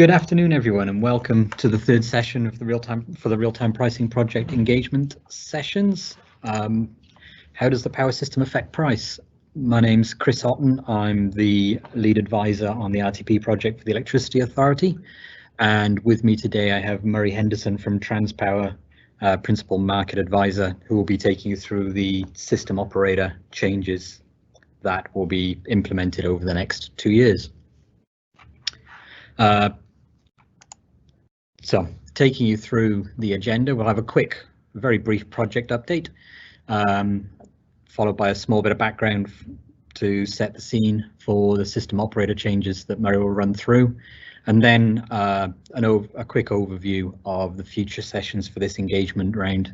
Good afternoon, everyone, and welcome to the third session of the real-time pricing project engagement sessions. How does the power system affect price? My name's Chris Otten. I'm the lead advisor on the RTP project for the Electricity Authority, and with me today I have Murray Henderson from Transpower, principal market advisor, who will be taking you through the system operator changes that will be implemented over the next 2 years. So taking you through the agenda, we'll have a quick, very brief project update, followed by a small bit of background to set the scene for the system operator changes that Murray will run through, and then a quick overview of the future sessions for this engagement round.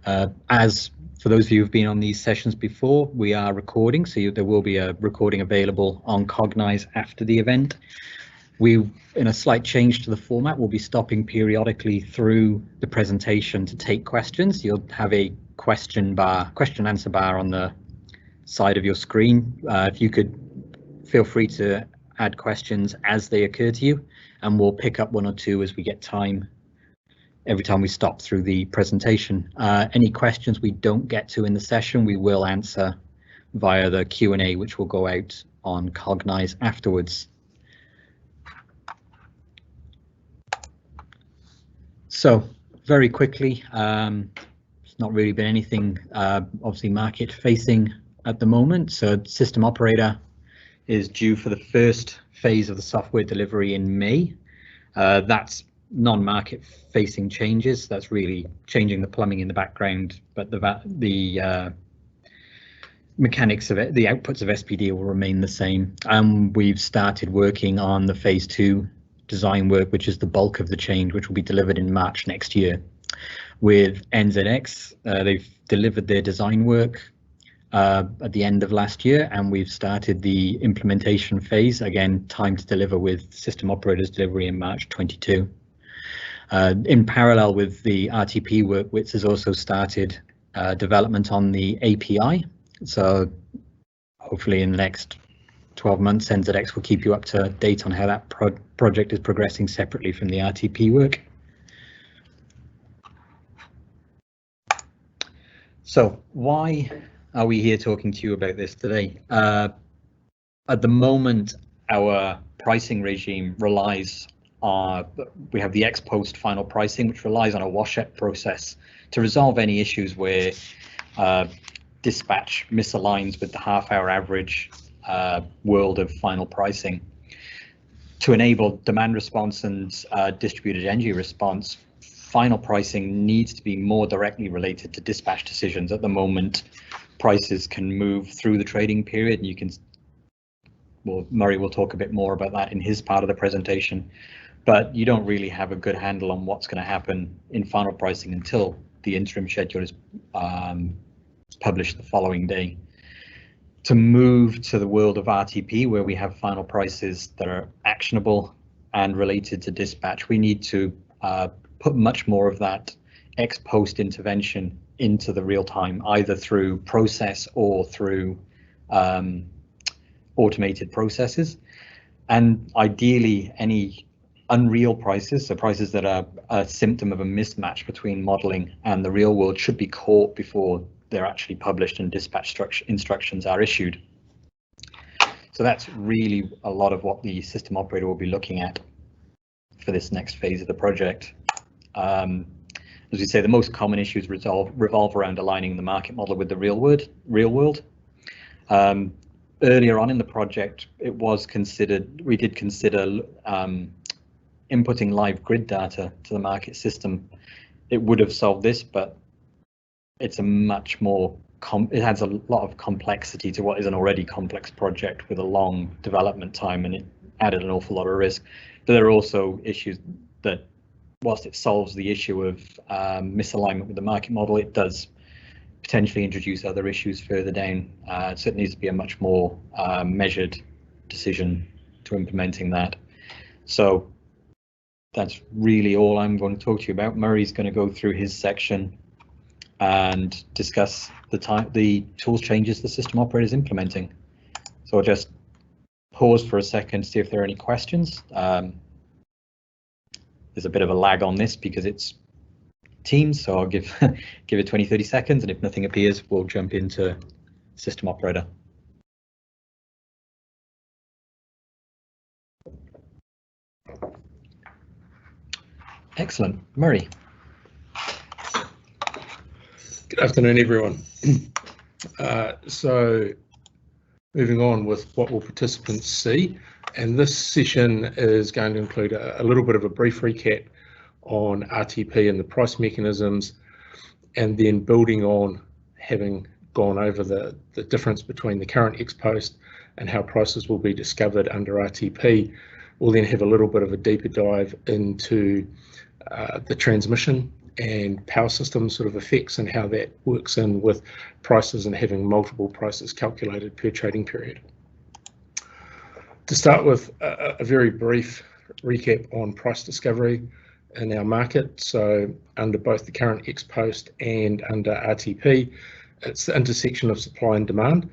As for those of you who've been on these sessions before, we are recording, so there will be a recording available on Cognize after the event. We, in a slight change to the format, will be stopping periodically through the presentation to take questions. You'll have a question answer bar on the side of your screen. If you could feel free to add questions as they occur to you, and we'll pick up one or two as we get time every time we stop through the presentation. Any questions we don't get to in the session, we will answer via the Q&A, which will go out on Cognize afterwards. So very quickly, it's not really been anything obviously market facing at the moment. So system operator is due for the first phase of the software delivery in May. That's non-market facing changes. That's really changing the plumbing in the background, but the mechanics of it, the outputs of SPD will remain the same. And we've started working on the phase 2 design work, which is the bulk of the change, which will be delivered in March next year. With NZX, they've delivered their design work at the end of last year, and we've started the implementation phase, again time to deliver with system operators delivery in March 22. In parallel with the RTP work, WITS has also started development on the API, so hopefully in the next 12 months, NZX will keep you up to date on how that project is progressing separately from the RTP work. So why are we here talking to you about this today? At the moment, our pricing regime relies on, we have the ex post final pricing, which relies on a washout process to resolve any issues where dispatch misaligns with the half-hour average world of final pricing. To enable demand response and distributed energy response, final pricing needs to be more directly related to dispatch decisions. At the moment, prices can move through the trading period, and you can, well, Murray will talk a bit more about that in his part of the presentation, but you don't really have a good handle on what's going to happen in final pricing until the interim schedule is published the following day. To move to the world of RTP, where we have final prices that are actionable and related to dispatch, we need to put much more of that ex post intervention into the real time, either through process or through automated processes. And ideally, any unreal prices, so prices that are a symptom of a mismatch between modeling and the real world, should be caught before they're actually published and dispatch instructions are issued. So that's really a lot of what the system operator will be looking at for this next phase of the project. As we say, the most common issues revolve around aligning the market model with the real world. Earlier on in the project, we did consider inputting live grid data to the market system. It would have solved this, but it's a much more, it adds a lot of complexity to what is an already complex project with a long development time, and it added an awful lot of risk. But there are also issues that, whilst it solves the issue of misalignment with the market model, it does potentially introduce other issues further down. So it needs to be a much more measured decision to implementing that. So that's really all I'm going to talk to you about. Murray's going to go through his section and discuss the tools changes the system operator is implementing. So I'll just pause for a second to see if there are any questions. There's a bit of a lag on this because it's Teams, so I'll give give it 20-30 seconds, and if nothing appears, we'll jump into system operator. Excellent. Murray. Good afternoon, everyone. So moving on with what will participants see, and this session is going to include a little bit of a brief recap on RTP and the price mechanisms, and then building on having gone over the difference between the current ex-post and how prices will be discovered under RTP. We'll then have a little bit of a deeper dive into the transmission and power system sort of effects and how that works in with prices and having multiple prices calculated per trading period. To start with, a very brief recap on price discovery in our market. So under both the current ex-post and under RTP, it's the intersection of supply and demand.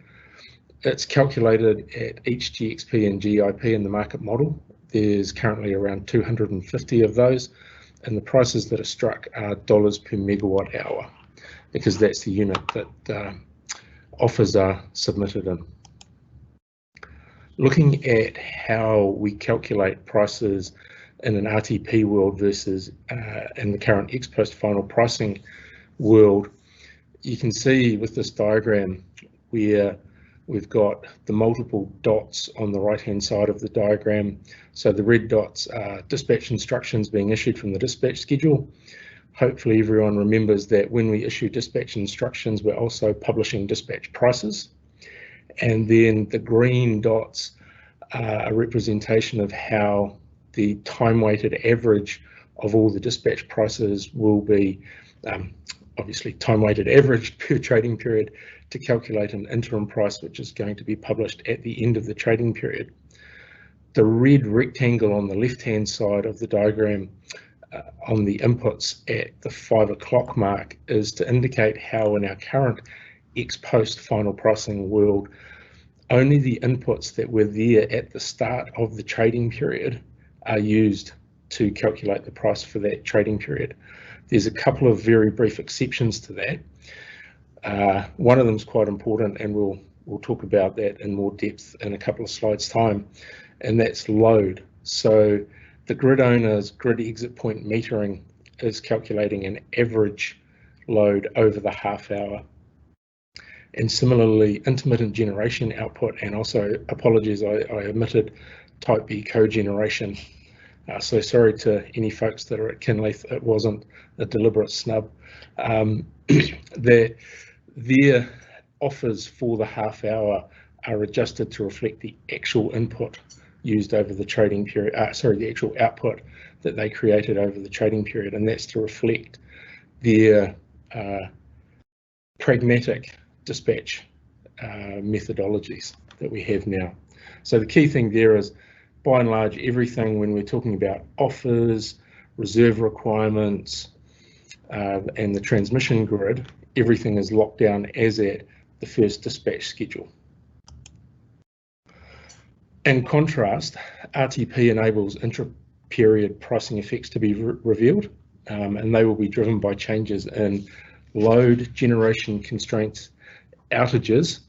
It's calculated at each GXP and GIP in the market model. There's currently around 250 of those, and the prices that are struck are dollars per megawatt hour, because that's the unit that offers are submitted in. Looking at how we calculate prices in an RTP world versus in the current ex-post final pricing world, you can see with this diagram where we've got the multiple dots on the right-hand side of the diagram. So the red dots are dispatch instructions being issued from the dispatch schedule. Hopefully everyone remembers that when we issue dispatch instructions, we're also publishing dispatch prices. And then the green dots are a representation of how the time-weighted average of all the dispatch prices will be obviously time-weighted average per trading period to calculate an interim price, which is going to be published at the end of the trading period. The red rectangle on the left-hand side of the diagram on the inputs at the 5 o'clock mark is to indicate how in our current ex-post final pricing world, only the inputs that were there at the start of the trading period are used to calculate the price for that trading period. There's a couple of very brief exceptions to that. One of them is quite important, and we'll talk about that in more depth in a couple of slides' time, and that's load. So the grid owner's grid exit point metering is calculating an average load over the half hour. And similarly, intermittent generation output, and also apologies, I omitted type B cogeneration. So sorry to any folks that are at Kinleith, it wasn't a deliberate snub. Their offers for the half hour are adjusted to reflect the actual input used over the trading period, the actual output that they created over the trading period, and that's to reflect their pragmatic dispatch methodologies that we have now. So the key thing there is, by and large, everything when we're talking about offers, reserve requirements, and the transmission grid, everything is locked down as at the first dispatch schedule. In contrast, RTP enables intra-period pricing effects to be revealed, and they will be driven by changes in load, generation constraints, outages,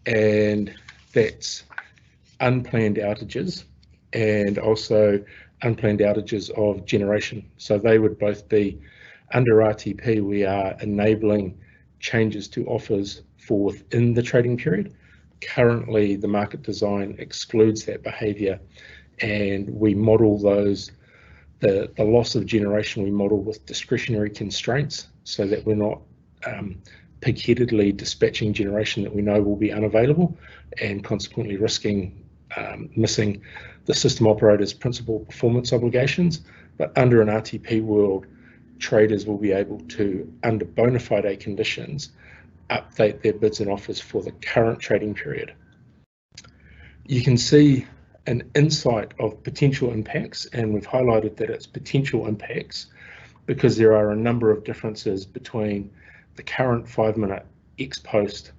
and that's unplanned outages and also unplanned outages of generation. So they would both be under RTP. We are enabling changes to offers for within the trading period. Currently, the market design excludes that behaviour, and we model those, the loss of generation we model with discretionary constraints, so that we're not pig-headedly dispatching generation that we know will be unavailable, and consequently risking missing the system operator's principal performance obligations. But under an RTP world, traders will be able to, under bona fide conditions, update their bids and offers for the current trading period. You can see an insight of potential impacts, and we've highlighted that it's potential impacts because there are a number of differences between the current 5-minute ex-post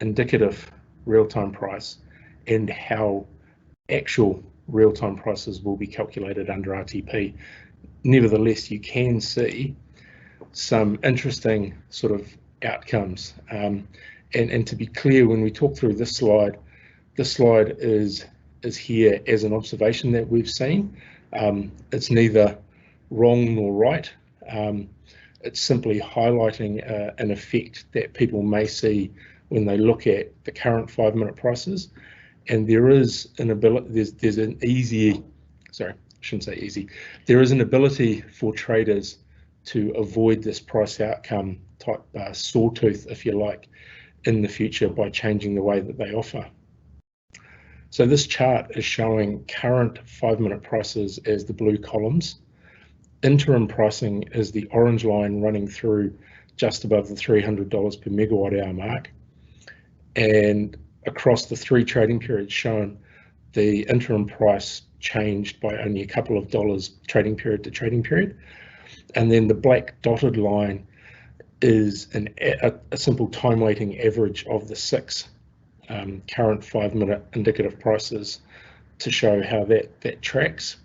indicative real-time price and how actual real-time prices will be calculated under RTP. nevertheless, you can see some interesting sort of outcomes. And to be clear, when we talk through this slide is here as an observation that we've seen. It's neither wrong nor right. It's simply highlighting an effect that people may see when they look at the current 5-minute prices. And there is an ability, there's an easy, sorry, I shouldn't say easy, there is an ability for traders to avoid this price outcome type sawtooth, if you like, in the future by changing the way that they offer. So this chart is showing current 5-minute prices as the blue columns. Interim pricing is the orange line running through just above the $300 per megawatt hour mark. And across the 3 trading periods shown, the interim price changed by only a couple of dollars trading period to trading period. And then the black dotted line is a simple time weighting average of the 6 current 5-minute indicative prices to show how that tracks.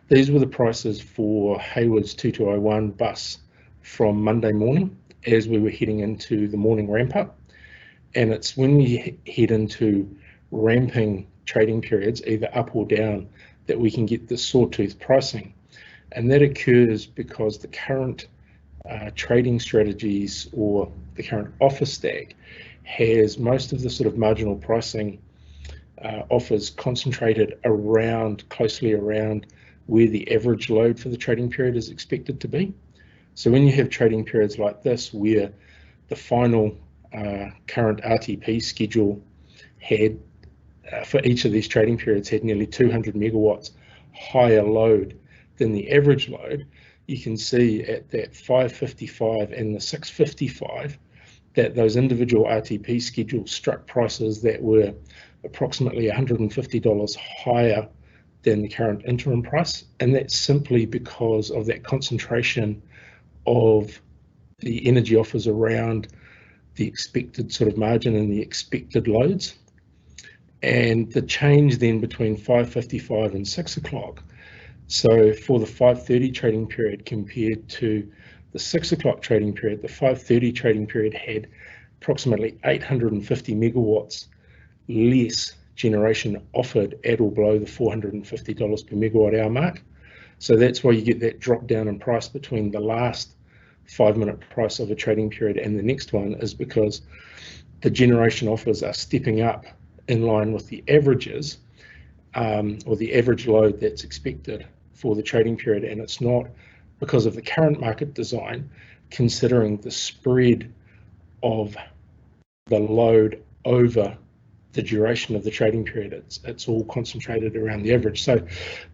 These were the prices for Hayward's 2201 bus from Monday morning as we were heading into the morning ramp up. And it's when we head into ramping trading periods, either up or down, that we can get the sawtooth pricing. And that occurs because the current trading strategies or the current offer stack has most of the sort of marginal pricing offers concentrated closely around where the average load for the trading period is expected to be. So when you have trading periods like this, where the final current RTP schedule had, for each of these trading periods, had nearly 200 megawatts higher load than the average load, you can see at that 555 and the 655 that those individual RTP schedules struck prices that were approximately $150 higher than the current interim price. And that's simply because of that concentration of the energy offers around the expected sort of margin and the expected loads. And the change then between 555 and 6 o'clock. So for the 5:30 trading period compared to the 6 o'clock trading period, the 5:30 trading period had approximately 850 megawatts less generation offered at or below the $450 per megawatt hour mark. So that's why you get that drop down in price between the last 5-minute price of a trading period and the next one, is because the generation offers are stepping up in line with the averages or the average load that's expected for the trading period. And it's not because of the current market design, considering the spread of the load over the duration of the trading period. It's all concentrated around the average. So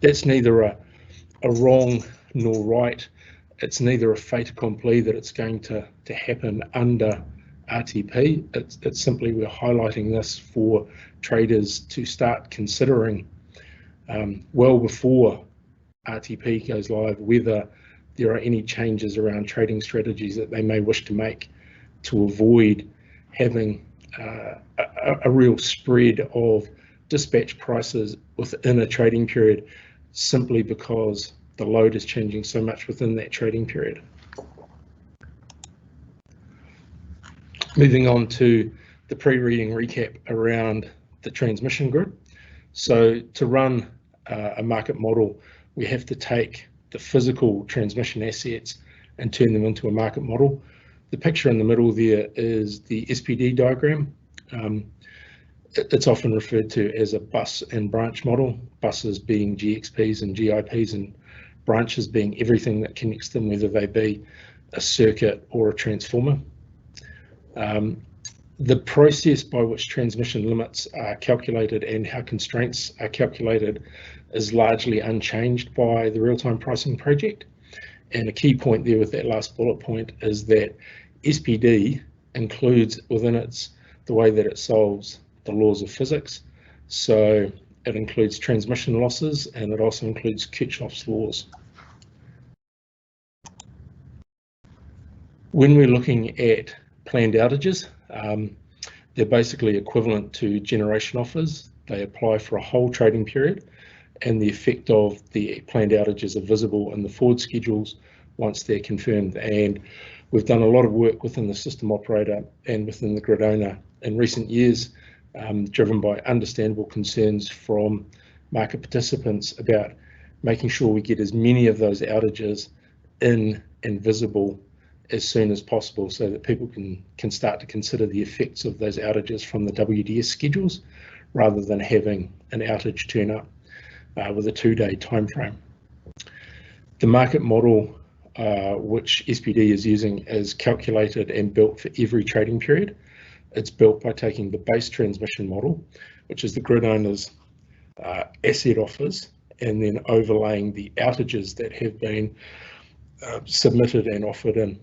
that's neither a wrong nor right. It's neither a fait accompli that it's going to happen under RTP. It's simply we're highlighting this for traders to start considering well before RTP goes live, whether there are any changes around trading strategies that they may wish to make to avoid having a real spread of dispatch prices within a trading period, simply because the load is changing so much within that trading period. Moving on to the pre-reading recap around the transmission grid. So to run a market model, we have to take the physical transmission assets and turn them into a market model. The picture in the middle there is the SPD diagram. It's often referred to as a bus and branch model, buses being GXPs and GIPs and branches being everything that connects them, whether they be a circuit or a transformer. The process by which transmission limits are calculated and how constraints are calculated is largely unchanged by the real-time pricing project. And a key point there with that last bullet point is that SPD includes within the way that it solves the laws of physics. So it includes transmission losses, and it also includes Kirchhoff's laws. When we're looking at planned outages, they're basically equivalent to generation offers. They apply for a whole trading period, and the effect of the planned outages are visible in the forward schedules once they're confirmed. And we've done a lot of work within the system operator and within the grid owner in recent years, driven by understandable concerns from market participants about making sure we get as many of those outages in and visible as soon as possible, so that people can start to consider the effects of those outages from the WDS schedules, rather than having an outage turn up with a 2-day time frame. The market model which SPD is using is calculated and built for every trading period. It's built by taking the base transmission model, which is the grid owner's asset offers, and then overlaying the outages that have been submitted and offered in.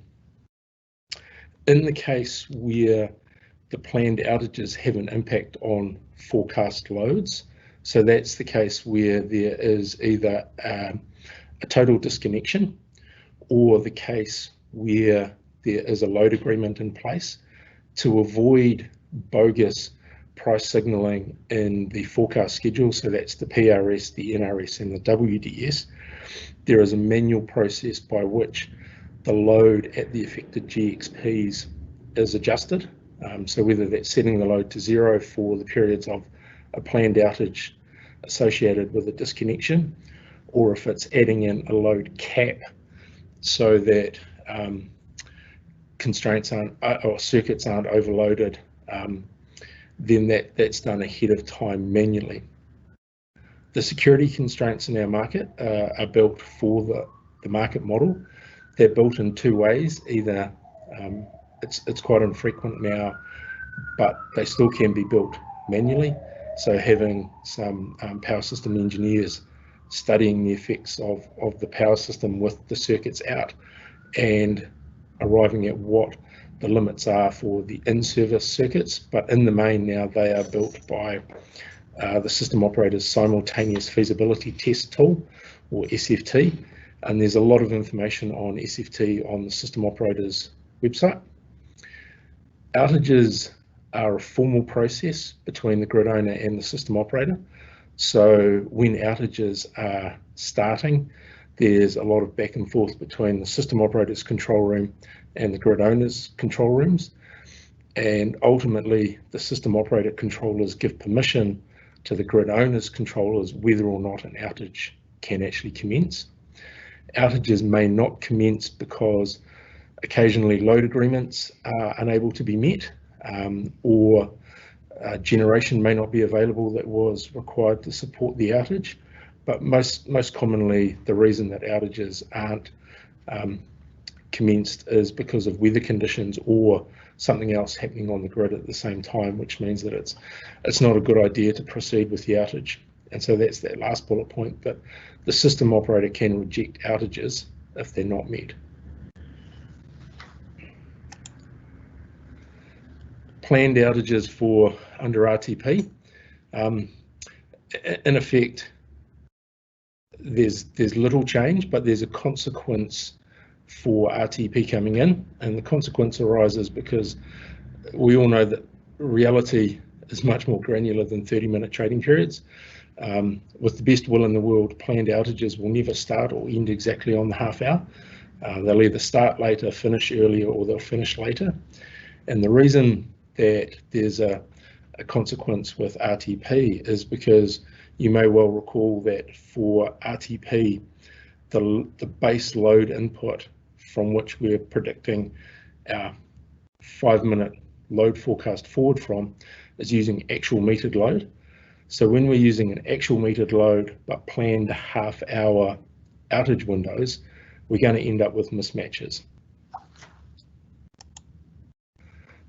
In the case where the planned outages have an impact on forecast loads, so that's the case where there is either a total disconnection, or the case where there is a load agreement in place, to avoid bogus price signalling in the forecast schedule, so that's the PRS, the NRS and the WDS. There is a manual process by which the load at the affected GXPs is adjusted. So whether that's setting the load to 0 for the periods of a planned outage associated with a disconnection, or if it's adding in a load cap so that constraints aren't, or circuits aren't overloaded, then that's done ahead of time manually. The security constraints in our market are built for the market model. They're built in 2 ways. Either it's quite infrequent now, but they still can be built manually. So having some power system engineers studying the effects of the power system with the circuits out, and arriving at what the limits are for the in-service circuits. But in the main now, they are built by the system operator's simultaneous feasibility test tool, or SFT. And there's a lot of information on SFT on the system operator's website. Outages are a formal process between the grid owner and the system operator. So when outages are starting, there's a lot of back and forth between the system operator's control room and the grid owner's control rooms. And ultimately, the system operator controllers give permission to the grid owner's controllers whether or not an outage can actually commence. Outages may not commence because occasionally load agreements are unable to be met, or generation may not be available that was required to support the outage. But most commonly, the reason that outages aren't commenced is because of weather conditions or something else happening on the grid at the same time, which means that it's not a good idea to proceed with the outage. And so that's that last bullet point, that the system operator can reject outages if they're not met. Planned outages for under RTP. In effect, there's little change, but there's a consequence for RTP coming in, and the consequence arises because we all know that reality is much more granular than 30-minute trading periods. With the best will in the world, planned outages will never start or end exactly on the half hour. They'll either start later, finish earlier, or they'll finish later. And the reason that there's a consequence with RTP is because you may well recall that for RTP, the base load input from which we're predicting our 5-minute load forecast forward from is using actual metered load. So when we're using an actual metered load but planned half-hour outage windows, we're going to end up with mismatches.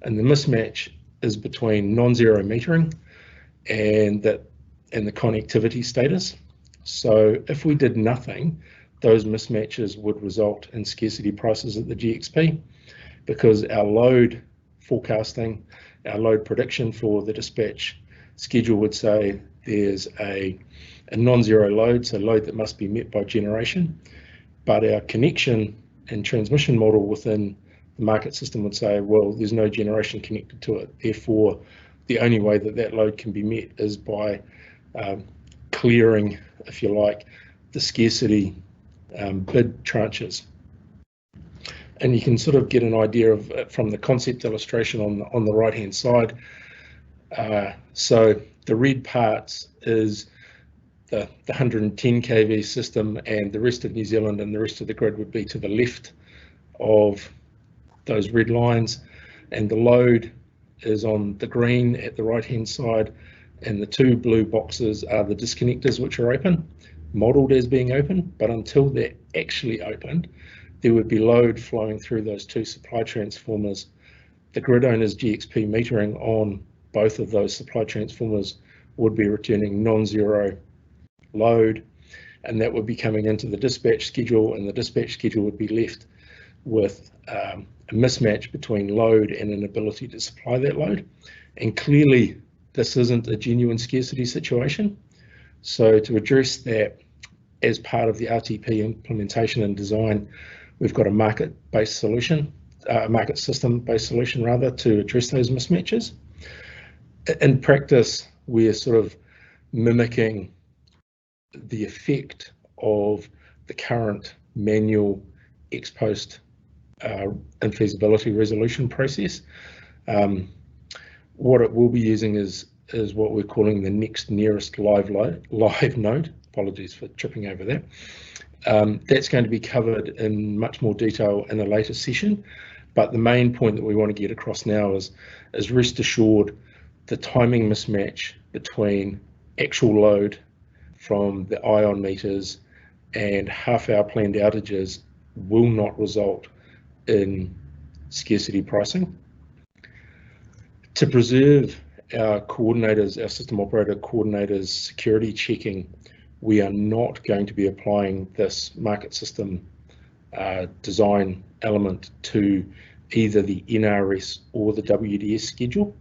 And the mismatch is between non-zero metering and the connectivity status. So if we did nothing, those mismatches would result in scarcity prices at the GXP, because our load forecasting, our load prediction for the dispatch schedule would say there's a non-zero load, so load that must be met by generation, but our connection and transmission model within the market system would say, well, there's no generation connected to it, therefore the only way that that load can be met is by clearing if you like, the scarcity bid tranches. And you can sort of get an idea of it from the concept illustration on the right hand side. So the red parts is the 110 kV system, and the rest of New Zealand and the rest of the grid would be to the left of those red lines, and the load is on the green at the right hand side, and the two blue boxes are the disconnectors, which are open, modelled as being open, but until they're actually opened, there would be load flowing through those two supply transformers. The grid owner's GXP metering on both of those supply transformers would be returning non-zero load, and that would be coming into the dispatch schedule, and the dispatch schedule would be left with a mismatch between load and an ability to supply that load. And clearly this isn't a genuine scarcity situation. So to address that, as part of the RTP implementation and design, we've got a market-based solution, market system-based solution rather, to address those mismatches. In practice, we're sort of mimicking the effect of the current manual ex post infeasibility resolution process. What it will be using is what we're calling the next nearest live node. Apologies for tripping over that. That's going to be covered in much more detail in a later session, but the main point that we want to get across now is rest assured the timing mismatch between actual load from the ion meters and half-hour planned outages will not result in scarcity pricing. To preserve our coordinators, our system operator coordinators' security checking, we are not going to be applying this market system design element to either the NRS or the WDS schedule,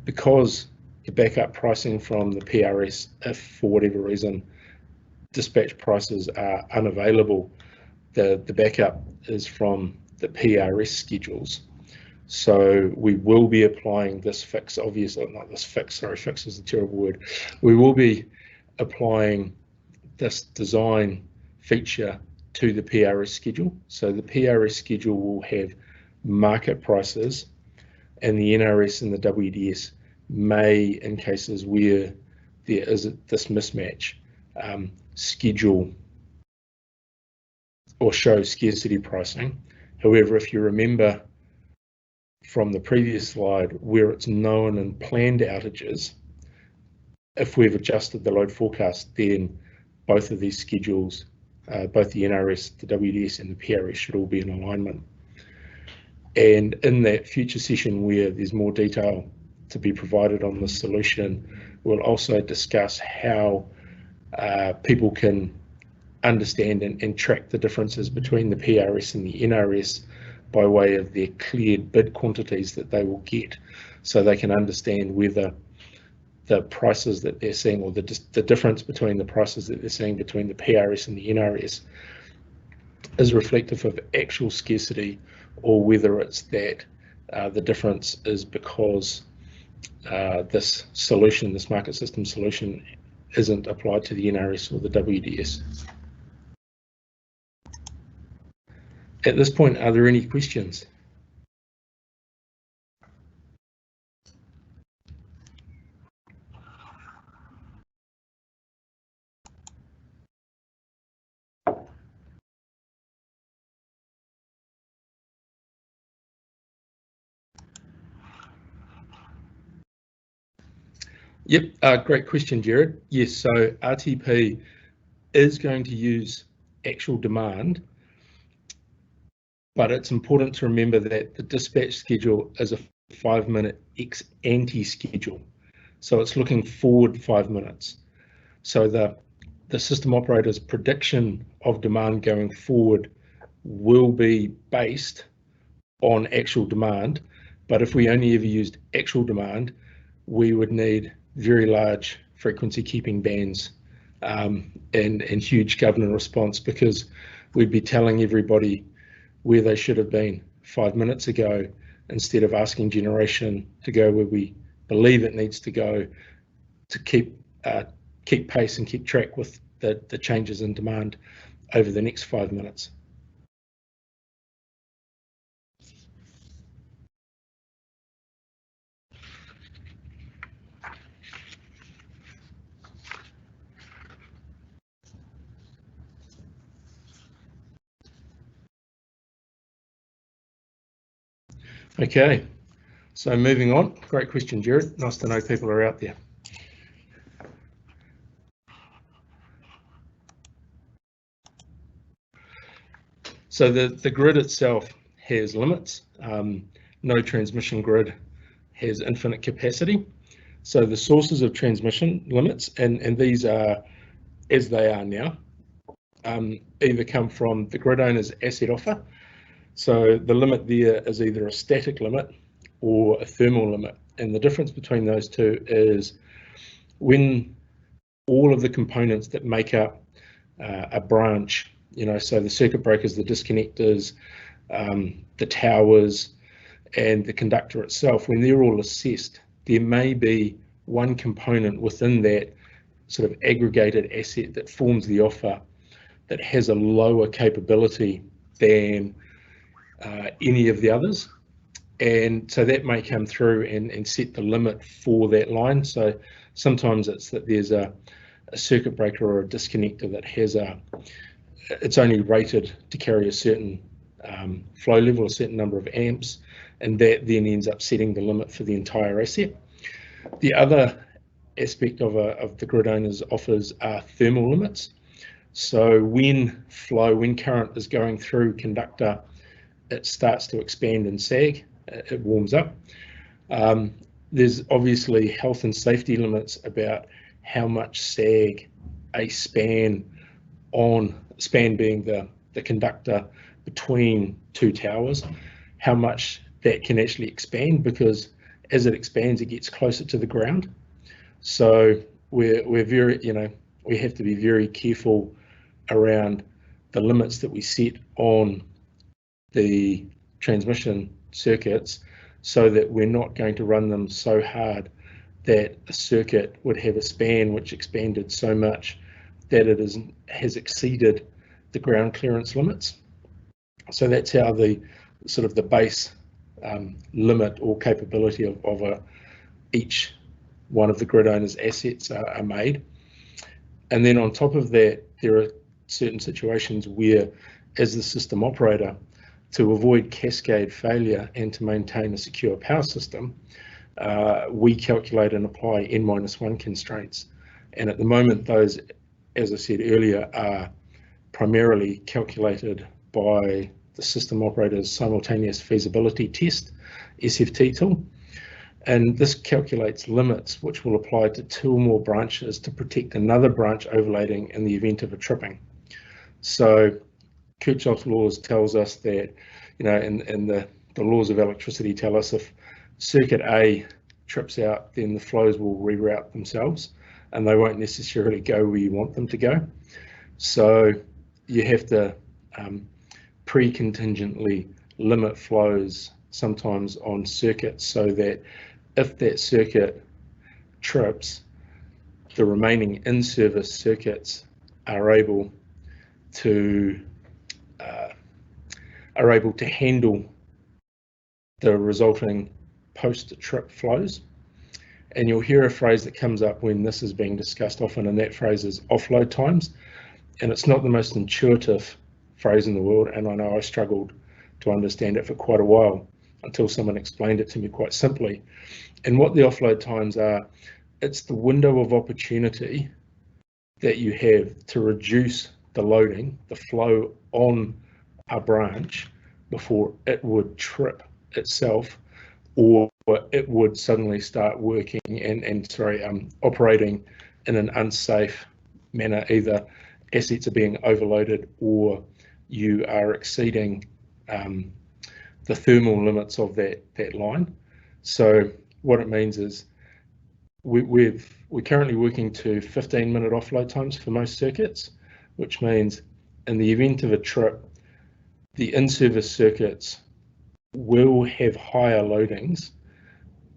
because the backup pricing from the PRS, if for whatever reason dispatch prices are unavailable, the backup is from the PRS schedules. So we will be applying this fix, obviously not this fix, sorry, fix is a terrible word. We will be applying this design feature to the PRS schedule. So the PRS schedule will have market prices, and the NRS and the WDS may, in cases where there is this mismatch, schedule or show scarcity pricing. However, if you remember from the previous slide, where it's known and planned outages, if we've adjusted the load forecast, then both of these schedules, both the NRS, the WDS and the PRS should all be in alignment. And in that future session where there's more detail to be provided on this solution, we'll also discuss how people can understand and track the differences between the PRS and the NRS by way of their cleared bid quantities that they will get, so they can understand whether the prices that they're seeing, or the difference between the prices that they're seeing between the PRS and the NRS, is reflective of actual scarcity, or whether it's that the difference is because this solution, this market system solution, isn't applied to the NRS or the WDS. At this point, are there any questions? Yep, great question, Jared. Yes, so RTP is going to use actual demand, but it's important to remember that the dispatch schedule is a 5-minute ex ante schedule. So it's looking forward 5 minutes. So the system operator's prediction of demand going forward will be based on actual demand. But if we only ever used actual demand, we would need very large frequency keeping bands and huge governance response, because we'd be telling everybody where they should have been 5 minutes ago, instead of asking generation to go where we believe it needs to go to keep keep pace and keep track with the changes in demand over the next 5 minutes. Okay, so moving on. Great question, Jared. Nice to know people are out there. So the grid itself has limits. No transmission grid has infinite capacity. So the sources of transmission limits, and these are as they are now, either come from the grid owner's asset offer. So the limit there is either a static limit or a thermal limit. And the difference between those two is when all of the components that make up a branch, so the circuit breakers, the disconnectors, the towers, and the conductor itself, when they're all assessed, there may be one component within that sort of aggregated asset that forms the offer that has a lower capability than any of the others. And so that may come through and set the limit for that line. So sometimes it's that there's a circuit breaker or a disconnector that has it's only rated to carry a certain flow level, a certain number of amps, and that then ends up setting the limit for the entire asset. The other aspect of the grid owner's offers are thermal limits. So when current is going through conductor, it starts to expand and sag, it warms up. There's obviously health and safety limits about how much sag a span being the conductor between two towers, how much that can actually expand, because as it expands, it gets closer to the ground. So we're very, we have to be very careful around the limits that we set on the transmission circuits, so that we're not going to run them so hard that a circuit would have a span which expanded so much that it has exceeded the ground clearance limits. So that's how the sort of the base limit or capability of each one of the grid owner's assets are made. And then on top of that, there are certain situations where, as the system operator, to avoid cascade failure and to maintain a secure power system, we calculate and apply N-1 constraints. And at the moment, those, as I said earlier, are primarily calculated by the system operator's simultaneous feasibility test, SFT tool. And this calculates limits which will apply to 2 or more branches to protect another branch overloading in the event of a tripping. So Kirchhoff's laws tells us that, and the laws of electricity tell us if circuit A trips out, then the flows will reroute themselves and they won't necessarily go where you want them to go. So you have to pre-contingently limit flows sometimes on circuits, so that if that circuit trips, the remaining in-service circuits are able to handle the resulting post-trip flows. And you'll hear a phrase that comes up when this is being discussed often, and that phrase is offload times. And it's not the most intuitive phrase in the world, and I know I struggled to understand it for quite a while until someone explained it to me quite simply. And what the offload times are, it's the window of opportunity that you have to reduce the loading, the flow on a branch before it would trip itself, or it would suddenly start working and operating in an unsafe manner. Either assets are being overloaded or you are exceeding the thermal limits of that line. So what it means is we're currently working to 15-minute offload times for most circuits, which means in the event of a trip, the in-service circuits will have higher loadings,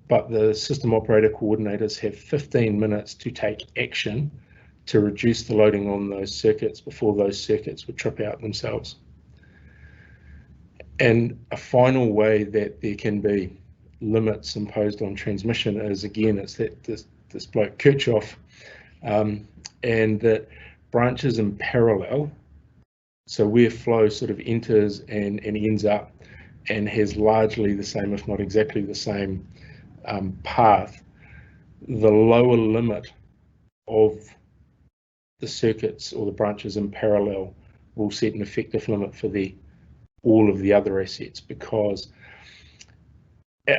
but the system operator coordinators have 15 minutes to take action to reduce the loading on those circuits before those circuits would trip out themselves. And a final way that there can be limits imposed on transmission is, again, it's that this bloke Kirchhoff, and that branches in parallel, so where flow sort of enters and ends up and has largely the same, if not exactly the same, path, the lower limit of the circuits or the branches in parallel will set an effective limit for all of the other assets, because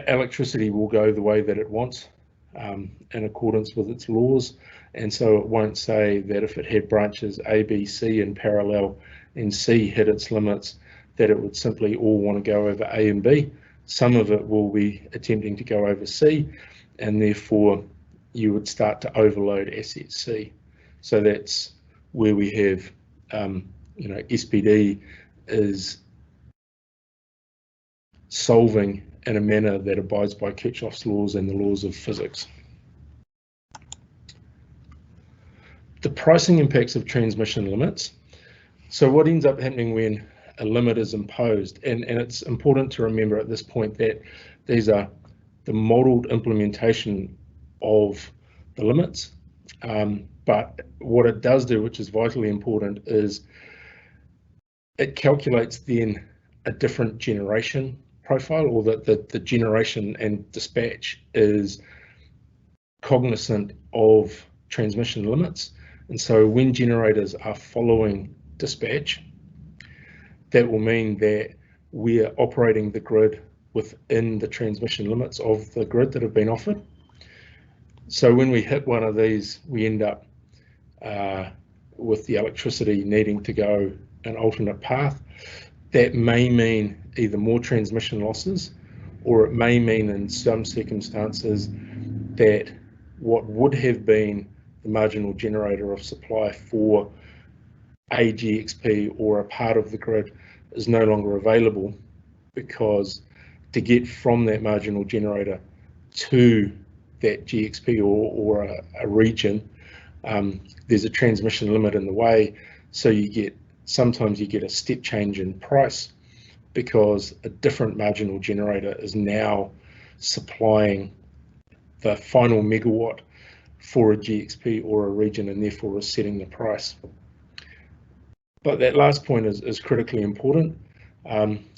electricity will go the way that it wants in accordance with its laws, and so it won't say that if it had branches A, B, C in parallel and C hit its limits, that it would simply all want to go over A and B. Some of it will be attempting to go over C, and therefore you would start to overload asset C. So that's where we have, SPD is solving in a manner that abides by Kirchhoff's laws and the laws of physics. The pricing impacts of transmission limits. So what ends up happening when a limit is imposed, and it's important to remember at this point that these are the modelled implementation of the limits, but what it does do, which is vitally important, is it calculates then a different generation profile, or that the generation and dispatch is cognizant of transmission limits. And so when generators are following dispatch, that will mean that we're operating the grid within the transmission limits of the grid that have been offered. So when we hit one of these, we end up with the electricity needing to go an alternate path. That may mean either more transmission losses, or it may mean in some circumstances that what would have been the marginal generator of supply for a GXP or a part of the grid is no longer available, because to get from that marginal generator to that GXP or a region, there's a transmission limit in the way. So sometimes you get a step change in price, because a different marginal generator is now supplying the final megawatt for a GXP or a region, and therefore is setting the price. But that last point is critically important.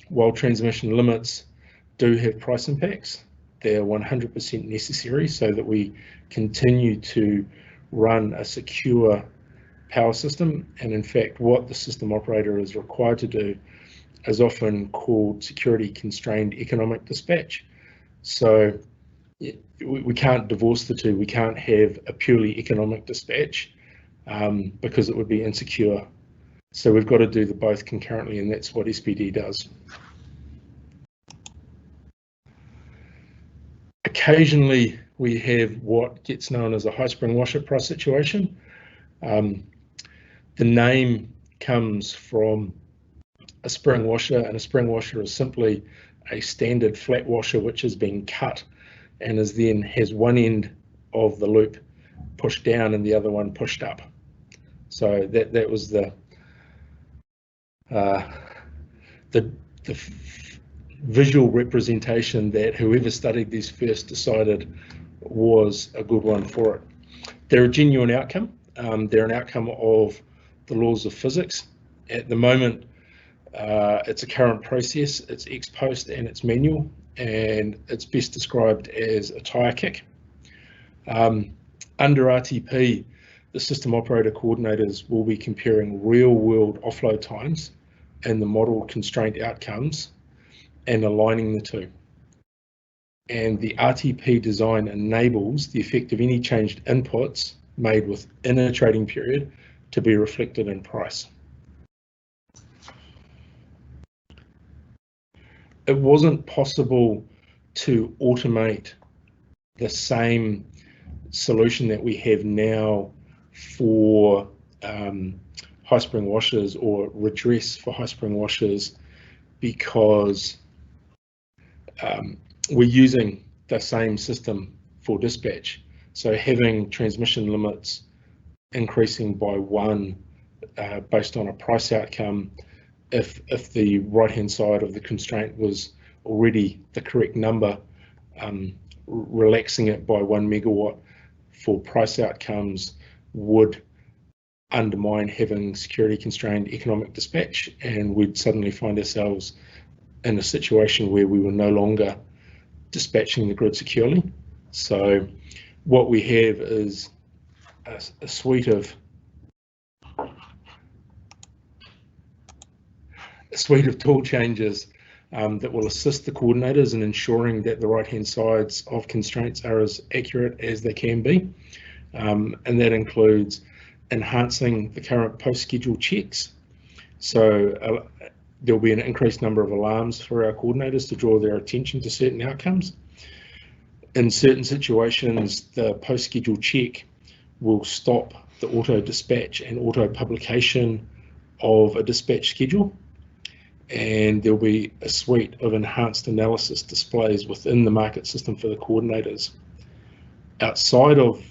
While transmission limits do have price impacts, they're 100% necessary so that we continue to run a secure power system. And in fact, what the system operator is required to do is often called security constrained economic dispatch. So we can't divorce the two. We can't have a purely economic dispatch because it would be insecure. So we've got to do the both concurrently, and that's what SPD does. Occasionally we have what gets known as a high spring washer price situation. The name comes from a spring washer, and a spring washer is simply a standard flat washer which has been cut and has one end of the loop pushed down and the other one pushed up. So that was the visual representation that whoever studied this first decided was a good one for it. They're a genuine outcome. They're an outcome of the laws of physics. At the moment, it's a current process, it's ex post and it's manual, and it's best described as a tire kick. Under RTP, the system operator coordinators will be comparing real world offload times and the model constraint outcomes and aligning the two. And the RTP design enables the effect of any changed inputs made within a trading period to be reflected in price. It wasn't possible to automate the same solution that we have now for high spring washers, or redress for high spring washers, because we're using the same system for dispatch. So having transmission limits increasing by 1 based on a price outcome if the right-hand side of the constraint was already the correct number, relaxing it by 1 megawatt for price outcomes would undermine having security constrained economic dispatch, and we'd suddenly find ourselves in a situation where we were no longer dispatching the grid securely. So what we have is a suite of tool changes that will assist the coordinators in ensuring that the right-hand sides of constraints are as accurate as they can be. And that includes enhancing the current post-schedule checks. So there'll be an increased number of alarms for our coordinators to draw their attention to certain outcomes. In certain situations, the post-schedule check will stop the auto-dispatch and auto-publication of a dispatch schedule. And there'll be a suite of enhanced analysis displays within the market system for the coordinators. Outside of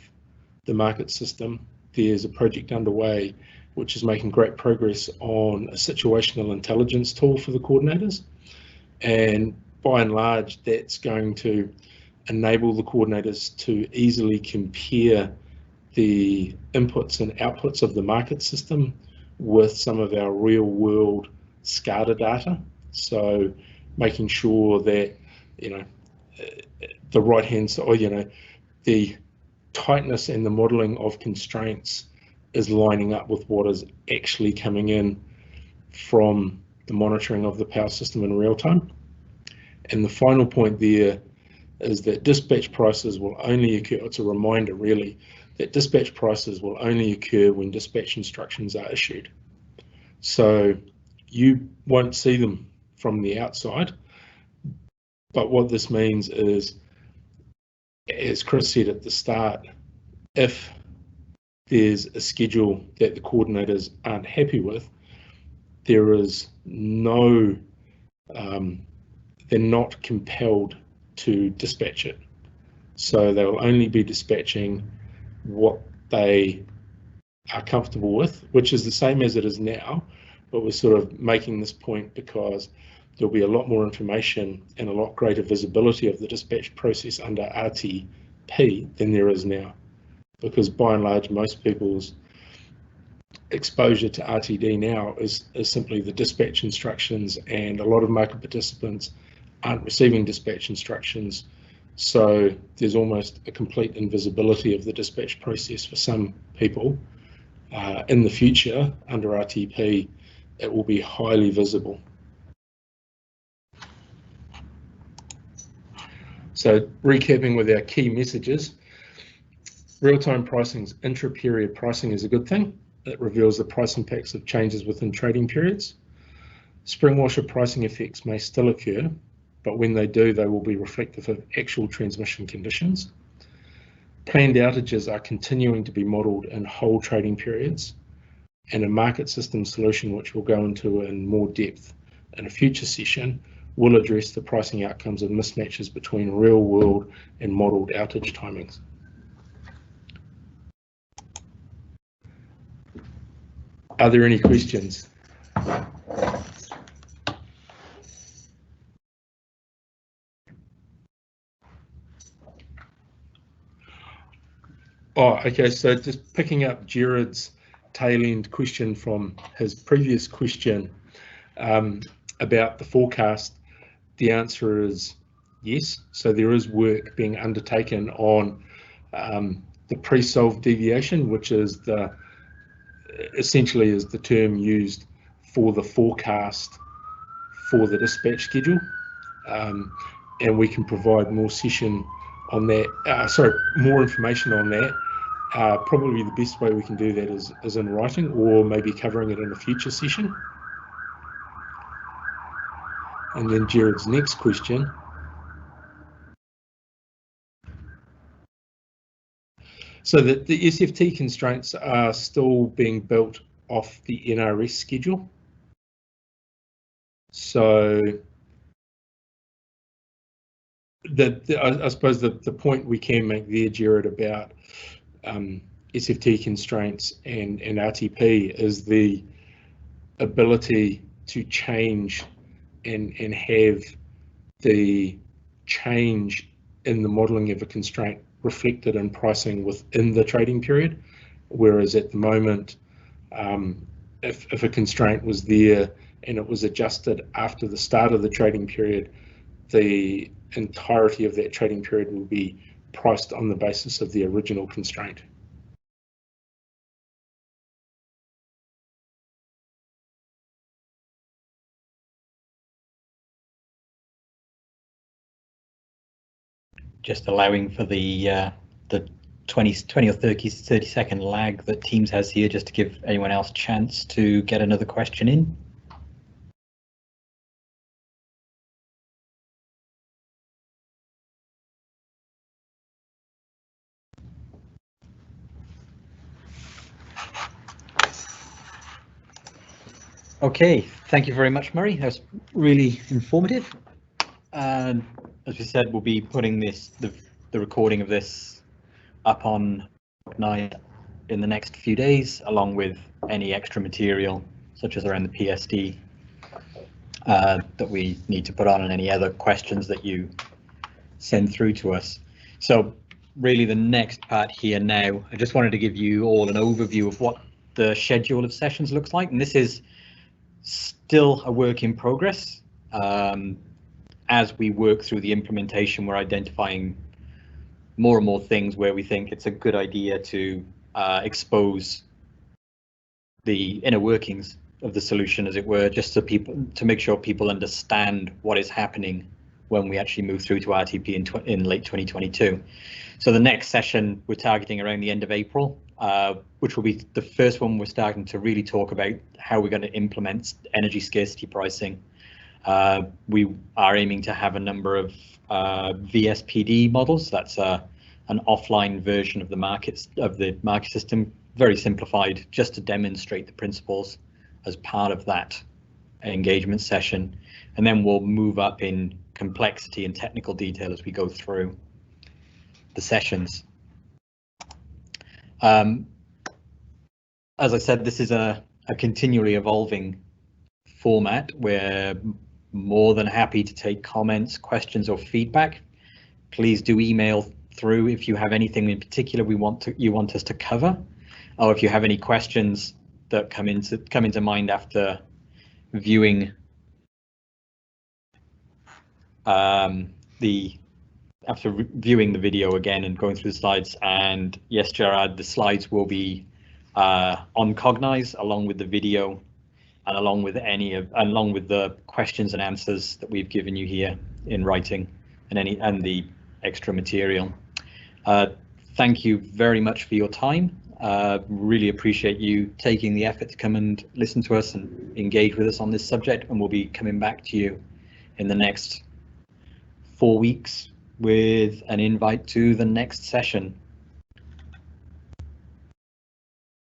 the market system, there's a project underway which is making great progress on a situational intelligence tool for the coordinators. And by and large, that's going to enable the coordinators to easily compare the inputs and outputs of the market system with some of our real world SCADA data. So making sure that, the right hand side, or, the tightness and the modeling of constraints is lining up with what is actually coming in from the monitoring of the power system in real time. And the final point there is that dispatch prices will only occur, it's a reminder really, that dispatch prices will only occur when dispatch instructions are issued. So you won't see them from the outside, but what this means is, as Chris said at the start, if there's a schedule that the coordinators aren't happy with, there is no, they're not compelled to dispatch it. So they'll only be dispatching what they are comfortable with, which is the same as it is now, but we're sort of making this point because there'll be a lot more information and a lot greater visibility of the dispatch process under RTP than there is now. Because by and large, most people's exposure to RTD now is simply the dispatch instructions, and a lot of market participants aren't receiving dispatch instructions. So there's almost a complete invisibility of the dispatch process for some people. In the future, under RTP, it will be highly visible. So recapping with our key messages, real-time pricing's intra-period pricing is a good thing. It reveals the price impacts of changes within trading periods. Spring washer pricing effects may still occur, but when they do, they will be reflective of actual transmission conditions. Planned outages are continuing to be modelled in whole trading periods, and a market system solution, which we'll go into in more depth in a future session, will address the pricing outcomes of mismatches between real world and modelled outage timings. Are there any questions? Oh, okay, so just picking up Jared's tail end question from his previous question about the forecast, the answer is yes. So there is work being undertaken on the pre-solved deviation, which is essentially is the term used for the forecast for the dispatch schedule, and we can provide more session on that. More information on that. Probably the best way we can do that is in writing, or maybe covering it in a future session. And then Jared's next question. So the SFT constraints are still being built off the NRS schedule. So I suppose the point we can make there, Jared, about SFT constraints and RTP is the ability to change and have the change in the modelling of a constraint reflected in pricing within the trading period, whereas at the moment, if a constraint was there and it was adjusted after the start of the trading period, the entirety of that trading period will be priced on the basis of the original constraint. Just allowing for the 20 or 30 second lag that Teams has here, just to give anyone else a chance to get another question in. Okay, thank you very much, Murray. That was really informative. And as we said, we'll be putting the recording of this up on Night in the next few days, along with any extra material, such as around the PSD that we need to put on, and any other questions that you send through to us. So really the next part here now, I just wanted to give you all an overview of what the schedule of sessions looks like, and this is still a work in progress. As we work through the implementation, we're identifying more and more things where we think it's a good idea to expose the inner workings of the solution, as it were, just so to make sure people understand what is happening when we actually move through to RTP in late 2022. So the next session we're targeting around the end of April, which will be the first one we're starting to really talk about how we're going to implement energy scarcity pricing. We are aiming to have a number of VSPD models. That's an offline version of the market system, very simplified, just to demonstrate the principles as part of that engagement session. And then we'll move up in complexity and technical detail as we go through the sessions. As I said, this is a continually evolving format. We're more than happy to take comments, questions, or feedback. Please do email through if you have anything in particular you want us to cover, or if you have any questions that come into mind after viewing viewing the video again and going through the slides. And yes, Gerard, the slides will be on Cognize along with the video, and along with the questions and answers that we've given you here in writing, and the extra material. Thank you very much for your time. Really appreciate you taking the effort to come and listen to us and engage with us on this subject, and we'll be coming back to you in the next 4 weeks with an invite to the next session.